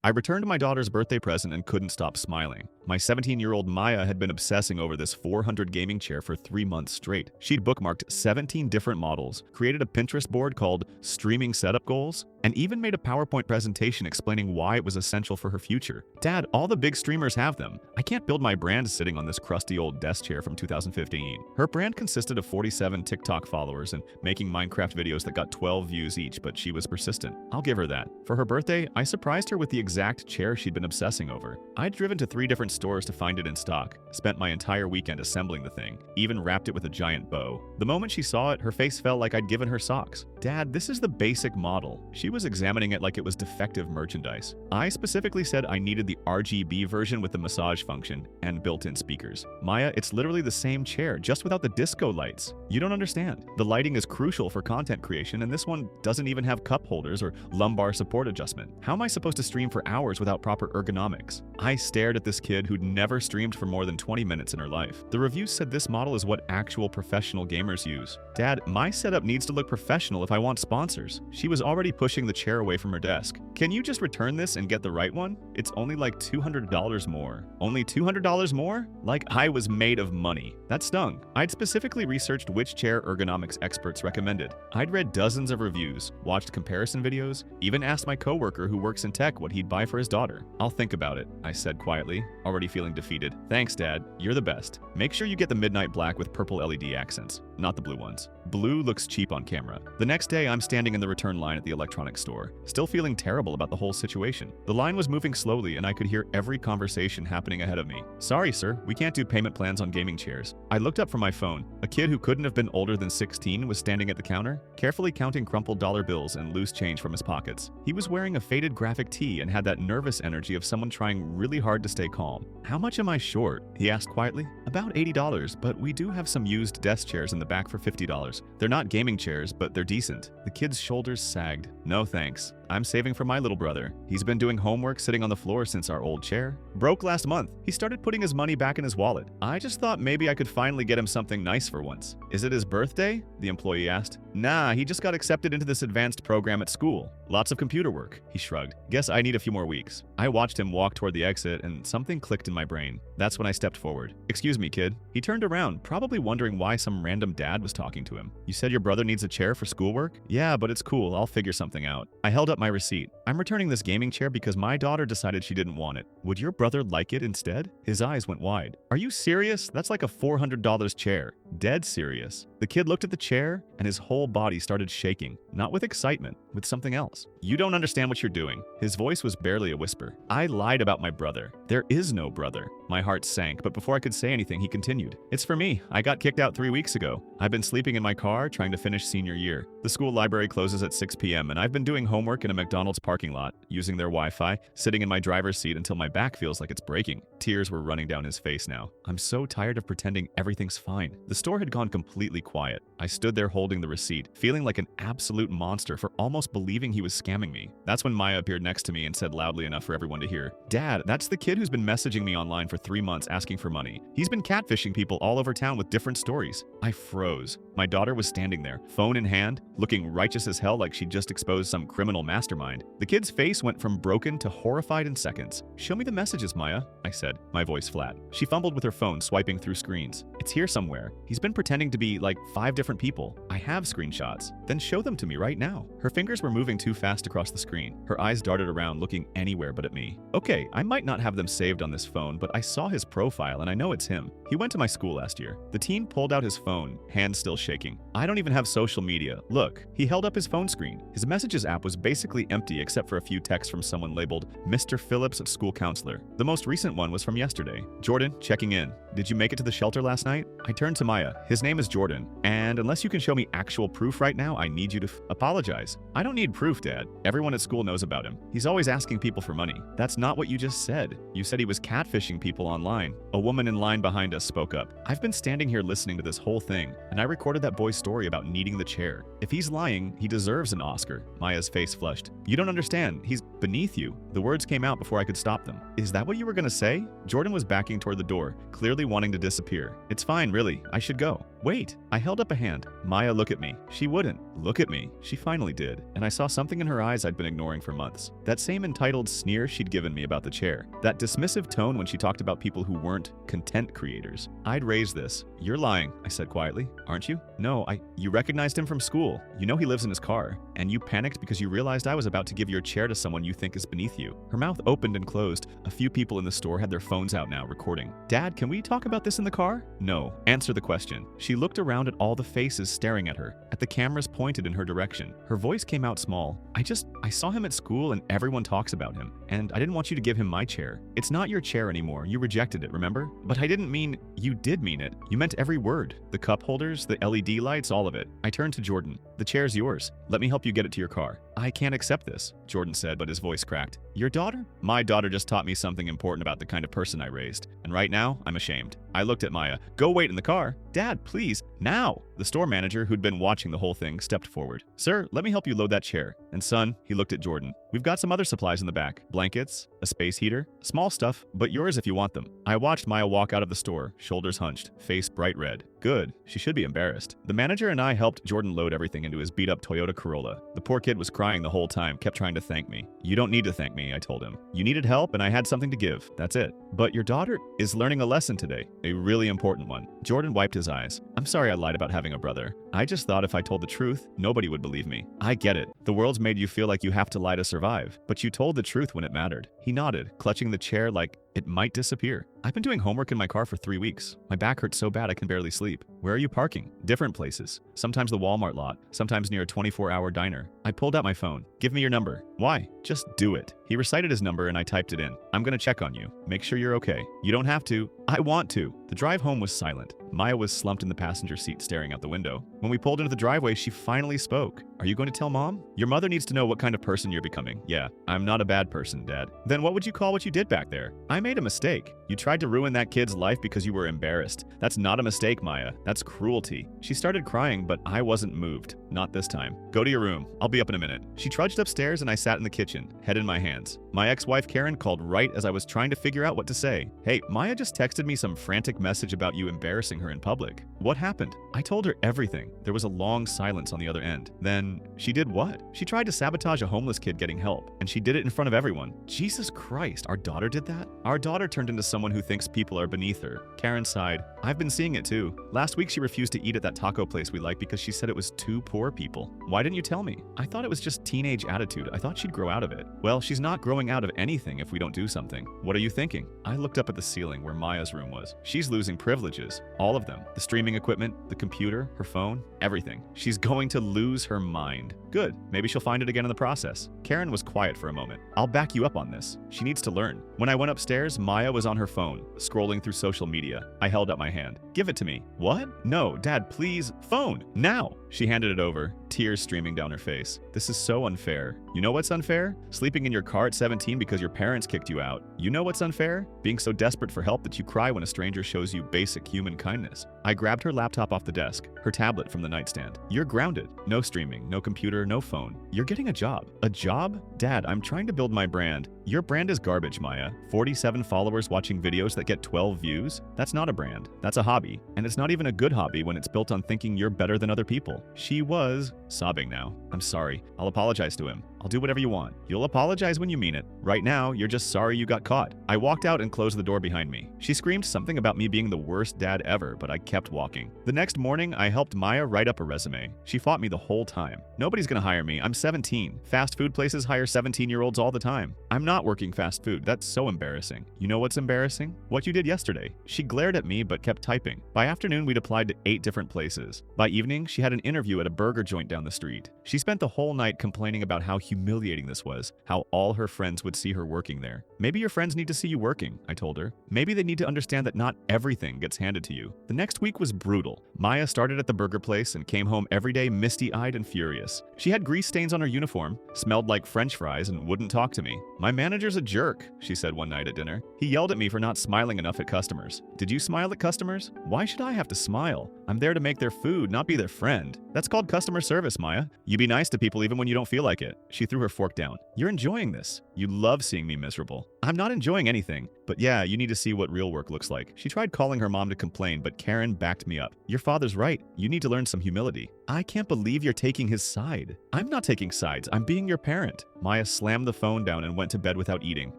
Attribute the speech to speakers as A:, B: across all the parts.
A: I returned my daughter's birthday present and couldn't stop smiling. My 17-year-old Maya had been obsessing over this 400 gaming chair for 3 months straight. She'd bookmarked 17 different models, created a Pinterest board called Streaming Setup Goals, and even made a PowerPoint presentation explaining why it was essential for her future. Dad, all the big streamers have them. I can't build my brand sitting on this crusty old desk chair from 2015. Her brand consisted of 47 TikTok followers and making Minecraft videos that got 12 views each, but she was persistent. I'll give her that. For her birthday, I surprised her with the exact chair she'd been obsessing over. I'd driven to 3 different stores to find it in stock, spent my entire weekend assembling the thing, even wrapped it with a giant bow. The moment she saw it, her face fell like I'd given her socks. Dad, this is the basic model. She was examining it like it was defective merchandise. I specifically said I needed the RGB version with the massage function and built-in speakers. Maya, it's literally the same chair, just without the disco lights. You don't understand. The lighting is crucial for content creation, and this one doesn't even have cup holders or lumbar support adjustment. How am I supposed to stream for hours without proper ergonomics? I stared at this kid who'd never streamed for more than 20 minutes in her life. The reviews said this model is what actual professional gamers use. Dad, my setup needs to look professional if I want sponsors. She was already pushing the chair away from her desk. Can you just return this and get the right one? It's only like $200 more. Only $200 more? Like I was made of money. That stung. I'd specifically researched which chair ergonomics experts recommended. I'd read dozens of reviews, watched comparison videos, even asked my coworker who works in tech what he'd buy for his daughter. I'll think about it, I said quietly, already feeling defeated. Thanks, Dad. You're the best. Make sure you get the midnight black with purple LED accents, not the blue ones. Blue looks cheap on camera. The next day, I'm standing in the return line at the electronics store, still feeling terrible about the whole situation. The line was moving slowly and I could hear every conversation happening ahead of me. Sorry, sir, we can't do payment plans on gaming chairs. I looked up from my phone. A kid who couldn't have been older than 16 was standing at the counter, carefully counting crumpled dollar bills and loose change from his pockets. He was wearing a faded graphic tee and had that nervous energy of someone trying really hard to stay calm. How much am I short? He asked quietly. About $80, but we do have some used desk chairs in the back for $50. They're not gaming chairs, but they're decent. The kid's shoulders sagged. No thanks. I'm saving for my little brother. He's been doing homework sitting on the floor since our old chair. Broke last month. He started putting his money back in his wallet. I just thought maybe I could finally get him something nice for once. Is it his birthday? The employee asked. Nah, he just got accepted into this advanced program at school. Lots of computer work. He shrugged. Guess I need a few more weeks. I watched him walk toward the exit and something clicked in my brain. That's when I stepped forward. Excuse me, kid. He turned around, probably wondering why some random dad was talking to him. You said your brother needs a chair for schoolwork? Yeah, but it's cool. I'll figure something out. I held up my receipt. I'm returning this gaming chair because my daughter decided she didn't want it. Would your brother like it instead? His eyes went wide. Are you serious? That's like a $400 chair. Dead serious. The kid looked at the chair and his whole body started shaking. Not with excitement, with something else. You don't understand what you're doing. His voice was barely a whisper. I lied about my brother. There is no brother. My heart sank, but before I could say anything, he continued. It's for me. I got kicked out 3 weeks ago. I've been sleeping in my car trying to finish senior year. The school library closes at 6 p.m. and I've been doing homework in a McDonald's parking lot, using their Wi-Fi, sitting in my driver's seat until my back feels like it's breaking. Tears were running down his face now. I'm so tired of pretending everything's fine. The store had gone completely quiet. I stood there holding the receipt, feeling like an absolute monster for almost believing he was scamming me. That's when Maya appeared next to me and said loudly enough for everyone to hear, Dad, that's the kid who's been messaging me online for 3 months asking for money. He's been catfishing people all over town with different stories. I froze. My daughter was standing there, phone in hand, looking righteous as hell like she'd just exposed some criminal mastermind. The kid's face went from broken to horrified in seconds. Show me the messages, Maya, I said, my voice flat. She fumbled with her phone, swiping through screens. It's here somewhere. He's been pretending to be like 5 different people. I have screenshots. Then show them to me right now. Her fingers were moving too fast across the screen. Her eyes darted around, looking anywhere but at me. Okay, I might not have them saved on this phone, but I saw his profile and I know it's him. He went to my school last year. The teen pulled out his phone, hands still shaking. I don't even have social media. Look, he held up his phone screen. His messages app was basically empty except for a few texts from someone labeled Mr. Phillips, school counselor. The most recent one was from yesterday. Jordan, checking in. Did you make it to the shelter last night? I turned to Maya. His name is Jordan, and unless you can show me actual proof right now, I need you to apologize. I don't need proof, Dad. Everyone at school knows about him. He's always asking people for money. That's not what you just said. You said he was catfishing people online. A woman in line behind us spoke up. I've been standing here listening to this whole thing, and I recorded that boy's story about needing the chair. If he's lying, he deserves an Oscar. Maya's face flushed. You don't understand. He's beneath you. The words came out before I could stop them. Is that what you were gonna say? Jordan was backing toward the door, clearly wanting to disappear. It's fine, really. I should go. Wait. I held up a hand. Maya, look at me. She wouldn't. Look at me. She finally did. And I saw something in her eyes I'd been ignoring for months. That same entitled sneer she'd given me about the chair. That dismissive tone when she talked about people who weren't content creators. I'd raised this. You're lying, I said quietly. Aren't you? No, you recognized him from school. You know he lives in his car. And you panicked because you realized I was about to give your chair to someone you think is beneath you. Her mouth opened and closed. A few people in the store had their phones out now, recording. Dad, can we talk about this in the car? No. Answer the question. She looked around at all the faces staring at her, at the cameras pointed in her direction. Her voice came out small. I saw him at school and everyone talks about him. And I didn't want you to give him my chair. It's not your chair anymore. You rejected it, remember? But I didn't mean, you did mean it. You meant every word. The cup holders, the LED lights, all of it. I turned to Jordan. The chair's yours. Let me help you get it to your car. I can't accept this, Jordan said, but his voice cracked. Your daughter? My daughter just taught me something important about the kind of person I raised. And right now, I'm ashamed. I looked at Maya. Go wait in the car. Dad, please, now. The store manager, who'd been watching the whole thing, stepped forward. Sir, let me help you load that chair. And son, he looked at Jordan. We've got some other supplies in the back. Blankets, a space heater, small stuff, but yours if you want them. I watched Maya walk out of the store, shoulders hunched, face bright red. Good. She should be embarrassed. The manager and I helped Jordan load everything into his beat-up Toyota Corolla. The poor kid was crying the whole time, kept trying to thank me. You don't need to thank me, I told him. You needed help and I had something to give. That's it. But your daughter is learning a lesson today, a really important one. Jordan wiped his eyes. I'm sorry I lied about having a brother. I just thought if I told the truth, nobody would believe me. I get it. The world's made you feel like you have to lie to survive, but you told the truth when it mattered. He nodded, clutching the chair like it might disappear. I've been doing homework in my car for 3 weeks. My back hurts so bad I can barely sleep. Where are you parking? Different places. Sometimes the Walmart lot, sometimes near a 24-hour diner. I pulled out my phone. Give me your number. Why? Just do it. He recited his number and I typed it in. I'm gonna check on you. Make sure you're okay. You don't have to. I want to. The drive home was silent. Maya was slumped in the passenger seat staring out the window. When we pulled into the driveway, she finally spoke. Are you going to tell Mom? Your mother needs to know what kind of person you're becoming. Yeah, I'm not a bad person, Dad. Then what would you call what you did back there? I made a mistake. You tried to ruin that kid's life because you were embarrassed. That's not a mistake, Maya. That's cruelty. She started crying, but I wasn't moved. Not this time. Go to your room. I'll be up in a minute. She trudged upstairs and I sat in the kitchen, head in my hands. My ex-wife Karen called right as I was trying to figure out what to say. Hey, Maya just texted me some frantic message about you embarrassing her in public. What happened? I told her everything. There was a long silence on the other end. Then, she did what? She tried to sabotage a homeless kid getting help, and she did it in front of everyone. Jesus Christ, our daughter did that? Our daughter turned into someone who thinks people are beneath her. Karen sighed. I've been seeing it too. Last week she refused to eat at that taco place we like because she said it was too poor people. Why didn't you tell me? I thought it was just teenage attitude. I thought she'd grow out of it. Well, she's not growing out of anything if we don't do something. What are you thinking? I looked up at the ceiling where Maya's room was. She's losing privileges. All of them. The streaming equipment, the computer, her phone, everything. She's going to lose her mind. Good. Maybe she'll find it again in the process. Karen was quiet for a moment. I'll back you up on this. She needs to learn. When I went upstairs, Maya was on her phone, scrolling through social media. I held up my hand. Give it to me. What? No, Dad, please. Phone. Now. She handed it over, tears streaming down her face. This is so unfair. You know what's unfair? Sleeping in your car at 17 because your parents kicked you out. You know what's unfair? Being so desperate for help that you cry when a stranger shows you basic human kindness. I grabbed her laptop off the desk, her tablet from the nightstand. You're grounded. No streaming, no computer, no phone. You're getting a job. A job? Dad, I'm trying to build my brand. Your brand is garbage, Maya. 47 followers watching videos that get 12 views? That's not a brand. That's a hobby. And it's not even a good hobby when it's built on thinking you're better than other people. She was sobbing now. I'm sorry. I'll apologize to him. I'll do whatever you want. You'll apologize when you mean it. Right now, you're just sorry you got caught. I walked out and closed the door behind me. She screamed something about me being the worst dad ever, but I kept walking. The next morning, I helped Maya write up a resume. She fought me the whole time. Nobody's gonna hire me. I'm 17. Fast food places hire 17-year-olds all the time. I'm not working fast food. That's so embarrassing. You know what's embarrassing? What you did yesterday. She glared at me but kept typing. By afternoon, we'd applied to 8 different places. By evening, she had an interview at a burger joint down the street. She spent the whole night complaining about how humiliating this was, how all her friends would see her working there. Maybe your friends need to see you working, I told her. Maybe they need to understand that not everything gets handed to you. The next week was brutal. Maya started at the burger place and came home every day misty-eyed and furious. She had grease stains on her uniform, smelled like French fries, and wouldn't talk to me. My manager's a jerk, she said one night at dinner. He yelled at me for not smiling enough at customers. Did you smile at customers? Why should I have to smile? I'm there to make their food, not be their friend. That's called customer service, Maya. You be nice to people even when you don't feel like it. She threw her fork down. You're enjoying this. You love seeing me miserable. I'm not enjoying anything, But yeah, you need to see what real work looks like. She tried calling her mom to complain, but Karen backed me up. Your father's right. You need to learn some humility. I can't believe you're taking his side. I'm not taking sides. I'm being your parent. Maya slammed the phone down and went to bed without eating.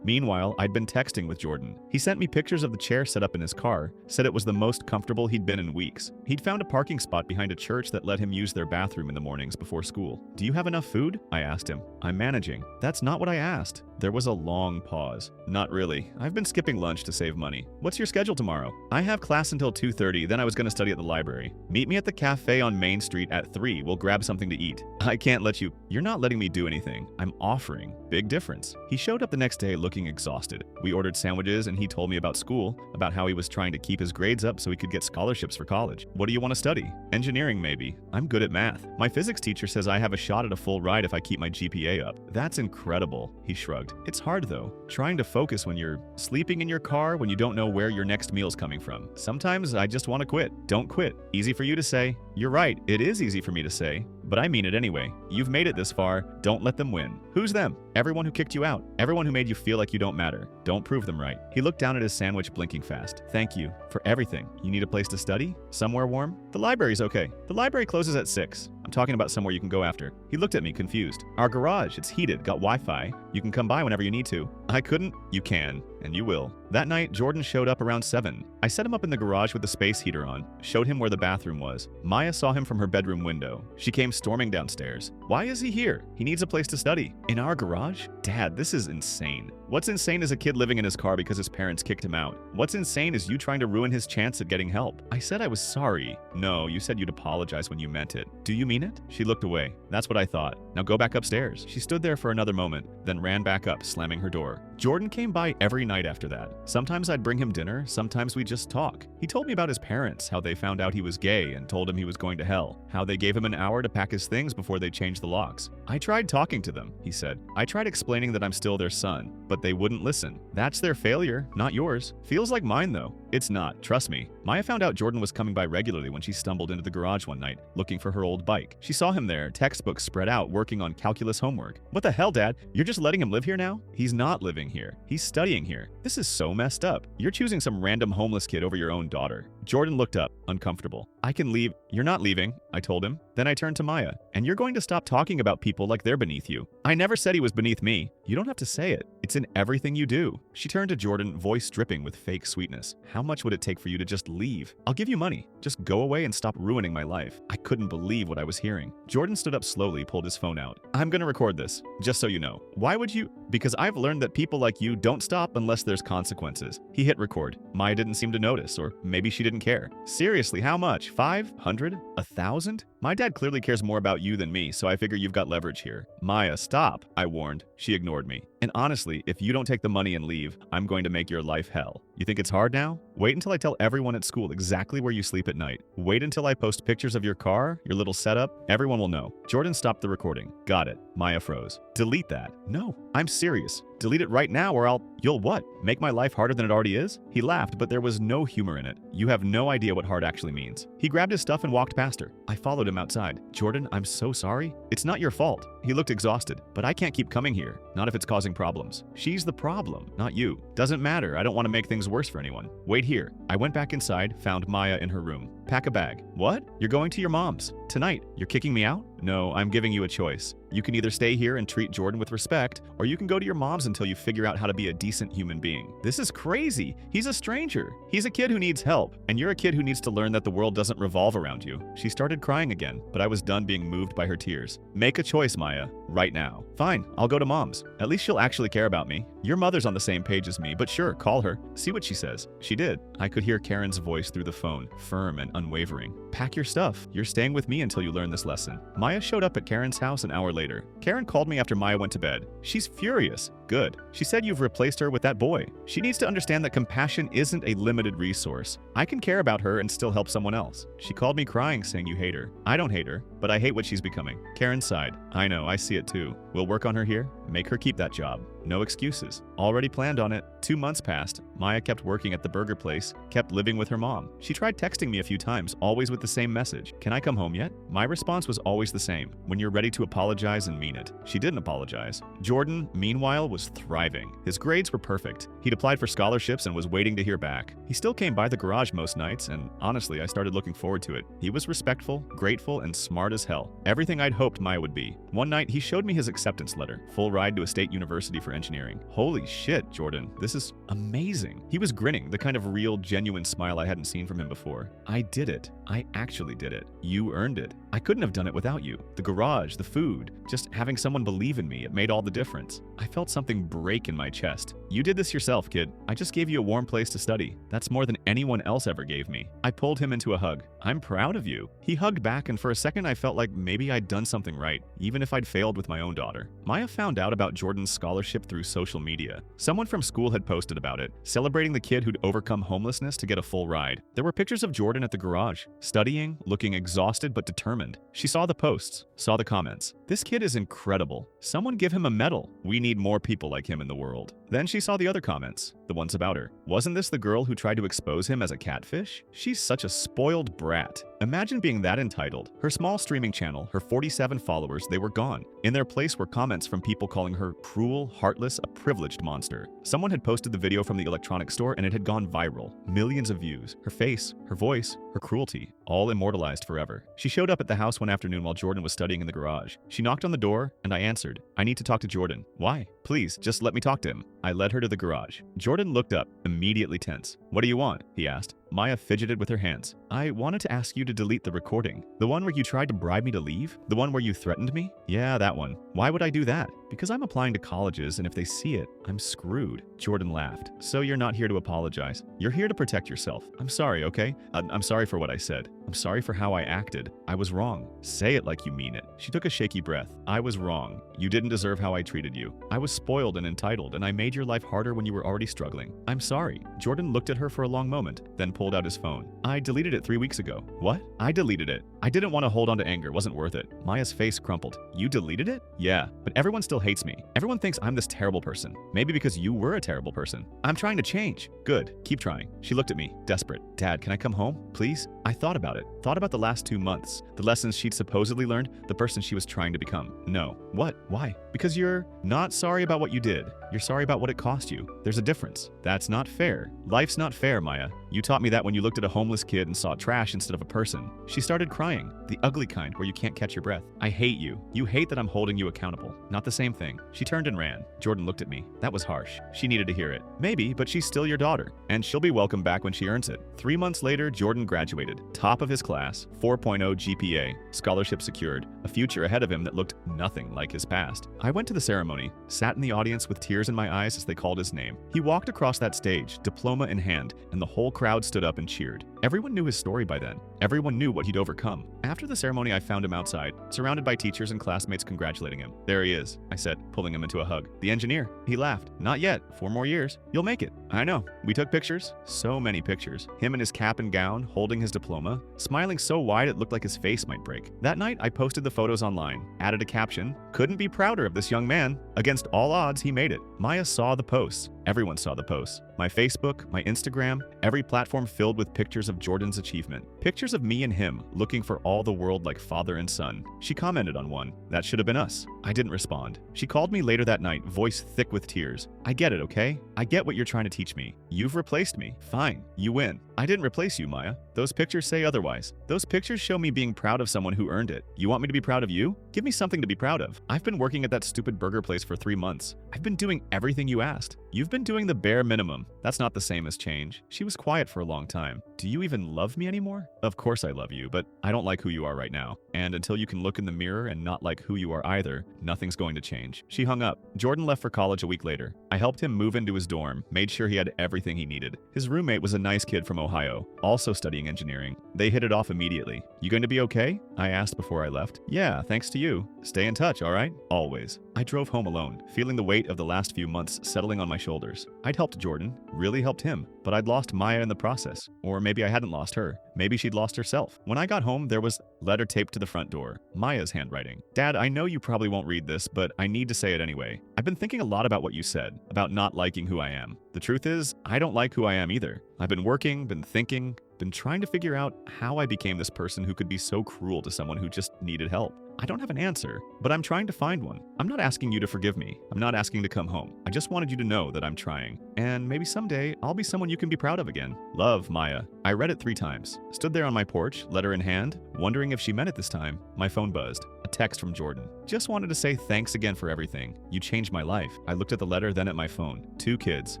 A: Meanwhile, I'd been texting with Jordan. He sent me pictures of the chair set up in his car, said it was the most comfortable he'd been in weeks. He'd found a parking spot behind a church that let him use their bathroom in the mornings before school. Do you have enough food? I asked him. I'm managing. That's not what I asked. There was a long pause. Not really. I've been skipping lunch to save money. What's your schedule tomorrow? I have class until 2:30, then I was going to study at the library. Meet me at the cafe on Main Street at 3. We'll grab something to eat. I can't let you. You're not letting me do anything. I'm offering. Big difference. He showed up the next day looking exhausted. We ordered sandwiches and he told me about school, about how he was trying to keep his grades up so he could get scholarships for college. What do you want to study? Engineering, maybe. I'm good at math. My physics teacher says I have a shot at a full ride if I keep my GPA up. That's incredible, he shrugged. It's hard though, trying to focus when you're sleeping in your car when you don't know where your next meal's coming from. Sometimes I just want to quit. Don't quit. Easy for you to say. You're right, it is easy for me to say, but I mean it anyway. You've made it this far. Don't let them win. Who's them? Everyone who kicked you out. Everyone who made you feel like you don't matter. Don't prove them right. He looked down at his sandwich, blinking fast. Thank you for everything. You need a place to study? Somewhere warm? The library's okay. The library closes at 6. I'm talking about somewhere you can go after. He looked at me, confused. Our garage, it's heated, got Wi-Fi. You can come by whenever you need to. I couldn't. You can. And you will. That night, Jordan showed up around 7. I set him up in the garage with the space heater on, showed him where the bathroom was. Maya saw him from her bedroom window. She came storming downstairs. Why is he here? He needs a place to study. In our garage? Dad, this is insane. What's insane is a kid living in his car because his parents kicked him out. What's insane is you trying to ruin his chance at getting help. I said I was sorry. No, you said you'd apologize when you meant it. Do you mean it? She looked away. That's what I thought. Now go back upstairs. She stood there for another moment, then ran back up, slamming her door. Jordan came by every night after that. Sometimes I'd bring him dinner, sometimes we'd just talk. He told me about his parents, how they found out he was gay and told him he was going to hell, how they gave him an hour to pack his things before they changed the locks. I tried talking to them, he said. I tried explaining that I'm still their son, but they wouldn't listen. That's their failure, not yours. Feels like mine though. It's not, trust me. Maya found out Jordan was coming by regularly when she stumbled into the garage one night, looking for her old bike. She saw him there, textbooks spread out, working on calculus homework. What the hell, Dad? You're just letting him live here now? He's not living here. He's studying here. This is so messed up. You're choosing some random homeless kid over your own daughter. Jordan looked up, uncomfortable. I can leave. You're not leaving, I told him. Then I turned to Maya. And you're going to stop talking about people like they're beneath you. I never said he was beneath me. You don't have to say it. It's in everything you do. She turned to Jordan, voice dripping with fake sweetness. How much would it take for you to just leave? I'll give you money. Just go away and stop ruining my life. I couldn't believe what I was hearing. Jordan stood up slowly, pulled his phone out. I'm gonna record this, just so you know. Why would you? Because I've learned that people like you don't stop unless there's consequences. He hit record. Maya didn't seem to notice, or maybe she didn't care. Seriously, how much? 500? 1,000? My dad clearly cares more about you than me, so I figure you've got leverage here. Maya, stop, I warned. She ignored me. And honestly, if you don't take the money and leave, I'm going to make your life hell. You think it's hard now? Wait until I tell everyone at school exactly where you sleep at night. Wait until I post pictures of your car, your little setup. Everyone will know. Jordan stopped the recording. Got it. Maya froze. Delete that. No, I'm serious. Delete it right now or you'll what? Make my life harder than it already is? He laughed, but there was no humor in it. You have no idea what hard actually means. He grabbed his stuff and walked past her. I followed him outside. Jordan, I'm so sorry. It's not your fault. He looked exhausted, but I can't keep coming here. Not if it's causing problems. She's the problem, not you. Doesn't matter. I don't want to make things worse for anyone. Wait here. I went back inside, found Maya in her room. Pack a bag. What? You're going to your mom's. Tonight. You're kicking me out? No, I'm giving you a choice. You can either stay here and treat Jordan with respect, or you can go to your mom's until you figure out how to be a decent human being. This is crazy. He's a stranger. He's a kid who needs help, and you're a kid who needs to learn that the world doesn't revolve around you. She started crying again, but I was done being moved by her tears. Make a choice, Maya. Right now. Fine, I'll go to mom's. At least she'll actually care about me. Your mother's on the same page as me, but sure, call her. See what she says. She did. I could hear Karen's voice through the phone, firm and unwavering. Pack your stuff. You're staying with me until you learn this lesson. Maya showed up at Karen's house an hour later. Karen called me after Maya went to bed. She's furious. Good. She said you've replaced her with that boy. She needs to understand that compassion isn't a limited resource. I can care about her and still help someone else. She called me crying, saying you hate her. I don't hate her, but I hate what she's becoming. Karen sighed. I know, I see it too. We'll work on her here. Make her keep that job. No excuses. Already planned on it. 2 months passed. Maya kept working at the burger place, kept living with her mom. She tried texting me a few times, always with the same message. Can I come home yet? My response was always the same. When you're ready to apologize and mean it. She didn't apologize. Jordan, meanwhile, was thriving. His grades were perfect. He'd applied for scholarships and was waiting to hear back. He still came by the garage most nights, and honestly, I started looking forward to it. He was respectful, grateful, and smart as hell. Everything I'd hoped Maya would be. One night, he showed me his acceptance letter. Full ride to a state university for engineering. Holy shit, Jordan. This is amazing. He was grinning, the kind of real, genuine smile I hadn't seen from him before. I did it. I actually did it. You earned it. I couldn't have done it without you. The garage, the food, just having someone believe in me, it made all the difference. I felt something break in my chest. You did this yourself, kid. I just gave you a warm place to study. That's more than anyone else ever gave me. I pulled him into a hug. I'm proud of you. He hugged back, and for a second I felt like maybe I'd done something right, even if I'd failed with my own daughter. Maya found out about Jordan's scholarship through social media. Someone from school had posted about it, celebrating the kid who'd overcome homelessness to get a full ride. There were pictures of Jordan at the garage, studying, looking exhausted but determined. She saw the posts, saw the comments. This kid is incredible. Someone give him a medal. We need more people like him in the world. Then she saw the other comments, the ones about her. Wasn't this the girl who tried to expose him as a catfish? She's such a spoiled brat. Imagine being that entitled. Her small streaming channel, her 47 followers, they were gone. In their place were comments from people calling her cruel, heartless, a privileged monster. Someone had posted the video from the electronics store and it had gone viral. Millions of views. Her face, her voice, her cruelty, all immortalized forever. She showed up at the house one afternoon while Jordan was studying in the garage. She knocked on the door and I answered. I need to talk to Jordan. Why? Please, just let me talk to him. I led her to the garage. Jordan looked up, immediately tense. What do you want? He asked. Maya fidgeted with her hands. I wanted to ask you to delete the recording. The one where you tried to bribe me to leave? The one where you threatened me? Yeah, that one. Why would I do that? Because I'm applying to colleges, and if they see it, I'm screwed. Jordan laughed. So you're not here to apologize. You're here to protect yourself. I'm sorry, okay? I'm sorry for what I said. I'm sorry for how I acted. I was wrong. Say it like you mean it. She took a shaky breath. I was wrong. You didn't deserve how I treated you. I was spoiled and entitled, and I made your life harder when you were already struggling. I'm sorry. Jordan looked at her for a long moment, then pulled out his phone. I deleted it 3 weeks ago. What? I deleted it. I didn't want to hold on to anger. Wasn't worth it. Maya's face crumpled. You deleted it? Yeah, but everyone still hates me. Everyone thinks I'm this terrible person. Maybe because you were a terrible person. I'm trying to change. Good. Keep trying. She looked at me, desperate. Dad, can I come home? Please? I thought about it. Thought about the last 2 months. The lessons she'd supposedly learned, the person she was trying to become. No. What? Why? Because you're not sorry about what you did. You're sorry about what it cost you. There's a difference. That's not fair. Life's not fair, Maya. You taught me that when you looked at a homeless kid and saw trash instead of a person. She started crying. The ugly kind where you can't catch your breath. I hate you. You hate that I'm holding you accountable. Not the same thing. She turned and ran. Jordan looked at me. That was harsh. She needed to hear it. Maybe, but she's still your daughter. And she'll be welcome back when she earns it. 3 months later, Jordan graduated. Top of his class. 4.0 GPA. Scholarship secured. A future ahead of him that looked nothing like his past. I went to the ceremony. Sat in the audience with tears in my eyes as they called his name. He walked across that stage, diploma in hand, and the whole crowd stood up and cheered. Everyone knew his story by then. Everyone knew what he'd overcome. After the ceremony, I found him outside, surrounded by teachers and classmates congratulating him. There he is, I said, pulling him into a hug. The engineer. He laughed. Not yet. 4 more years. You'll make it. I know. We took pictures. So many pictures. Him in his cap and gown, holding his diploma, smiling so wide it looked like his face might break. That night, I posted the photos online, added a caption, couldn't be prouder of this young man. Against all odds, he made it. Maya saw the posts. Everyone saw the posts. My Facebook, my Instagram, every platform filled with pictures of Jordan's achievement. Pictures of me and him, looking for all the world like father and son. She commented on one. That should have been us. I didn't respond. She called me later that night, voice thick with tears. I get it, okay? I get what you're trying to teach me. You've replaced me. Fine. You win. I didn't replace you, Maya. Those pictures say otherwise. Those pictures show me being proud of someone who earned it. You want me to be proud of you? Give me something to be proud of. I've been working at that stupid burger place for 3 months. I've been doing everything you asked. You've been doing the bare minimum. That's not the same as change. She was quiet for a long time. Do you even love me anymore? Of course I love you, but I don't like who you are right now. And until you can look in the mirror and not like who you are either, nothing's going to change. She hung up. Jordan left for college a week later. I helped him move into his dorm, made sure he had everything he needed. His roommate was a nice kid from Ohio, also studying engineering. They hit it off immediately. You going to be okay? I asked before I left. Yeah, thanks to you. Stay in touch, all right? Always. I drove home alone, feeling the weight of the last few months settling on my shoulders. I'd helped Jordan, really helped him, but I'd lost Maya in the process. Or maybe I hadn't lost her. Maybe she'd lost herself. When I got home, there was a letter taped to the front door, Maya's handwriting. Dad, I know you probably won't read this, but I need to say it anyway. I've been thinking a lot about what you said, about not liking who I am. The truth is, I don't like who I am either. I've been working, been thinking, been trying to figure out how I became this person who could be so cruel to someone who just needed help. I don't have an answer, but I'm trying to find one. I'm not asking you to forgive me. I'm not asking to come home. I just wanted you to know that I'm trying. And maybe someday I'll be someone you can be proud of again. Love, Maya. I read it 3 times. Stood there on my porch, letter in hand, wondering if she meant it this time. My phone buzzed. A text from Jordan. Just wanted to say thanks again for everything. You changed my life. I looked at the letter, then at my phone. 2 kids.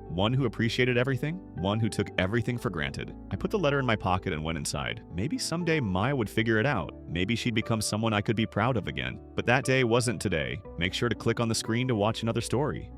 A: One who appreciated everything, one who took everything for granted. I put the letter in my pocket and went inside. Maybe someday Maya would figure it out. Maybe she'd become someone I could be proud of again. But that day wasn't today. Make sure to click on the screen to watch another story.